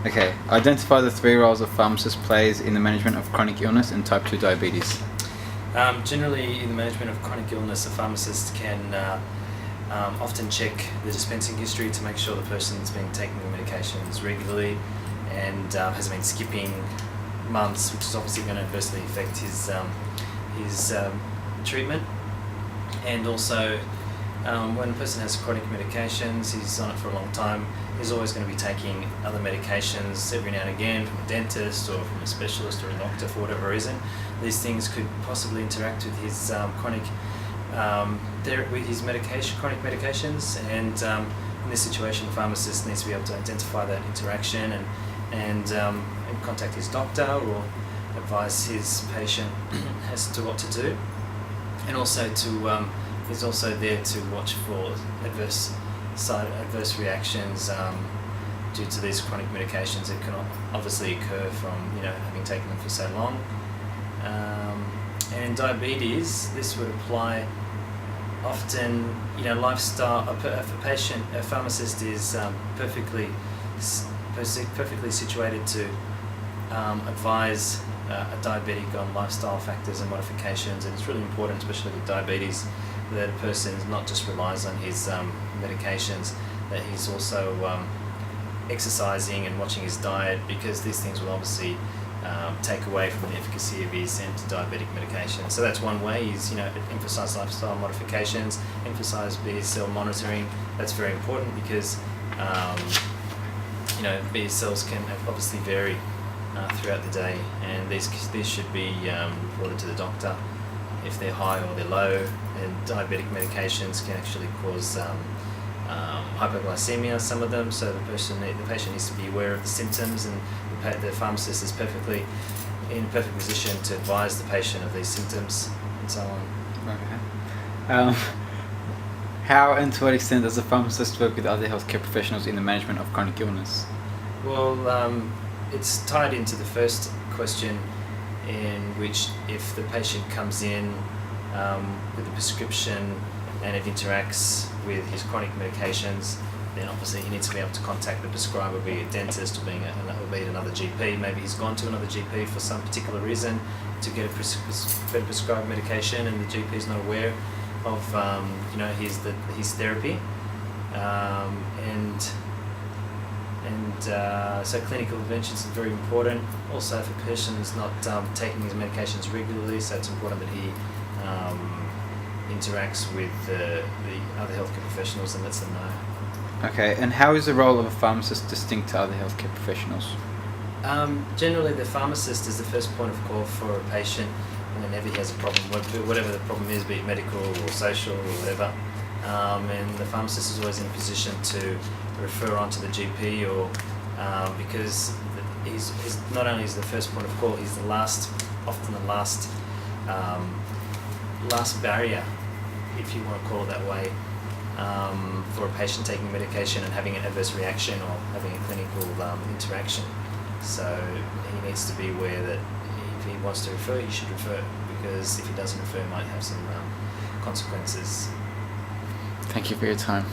Okay, identify the three roles a pharmacist plays in the management of chronic illness and type 2 diabetes. Generally, in the management of chronic illness, a pharmacist can often check the dispensing history to make sure the person's been taking the medications regularly and hasn't been skipping months, which is obviously going to adversely affect his treatment. And also, when a person has chronic medications, he's on it for a long time, he's always going to be taking other medications every now and again from a dentist or from a specialist or a doctor for whatever reason. These things could possibly interact with his chronic medications, and in this situation, the pharmacist needs to be able to identify that interaction and contact his doctor or advise his patient as to what to do, and also to is also there to watch for adverse reactions due to these chronic medications that can obviously occur from having taken them for so long. And in diabetes, this would apply often. Lifestyle. A pharmacist is perfectly situated to advise a diabetic on lifestyle factors and modifications, and it's really important, especially with diabetes, that a person not just relies on his medications, that he's also exercising and watching his diet, because these things will obviously take away from the efficacy of his anti-diabetic medication. So that's one way, is emphasize lifestyle modifications, emphasize BSL monitoring. That's very important because BSLs can obviously vary throughout the day, and these should be reported to the doctor if they're high or they're low. And diabetic medications can actually cause hypoglycemia, some of them, so the patient needs to be aware of the symptoms, and the pharmacist is in a perfect position to advise the patient of these symptoms and so on. Okay. How and to what extent does the pharmacist work with other healthcare professionals in the management of chronic illness? Well, it's tied into the first question, in which if the patient comes in with a prescription and it interacts with his chronic medications, then obviously he needs to be able to contact the prescriber, be it a dentist or be it another GP. Maybe he's gone to another GP for some particular reason to get a better prescribed medication, and the GP is not aware of his therapy, so clinical interventions is very important. Also, if a person is not taking his medications regularly, so it's important that he interacts with the other healthcare professionals and lets them know. Okay, and how is the role of a pharmacist distinct to other healthcare professionals? Generally, the pharmacist is the first point of call for a patient whenever he has a problem, whatever the problem is, be it medical or social or whatever. And the pharmacist is always in a position to refer on to the GP, or because he's not only is the first point of call, he's often the last barrier, if you want to call it that way, for a patient taking medication and having an adverse reaction or having a clinical interaction. So he needs to be aware that if he wants to refer, he should refer, because if he doesn't refer, it might have some consequences. Thank you for your time.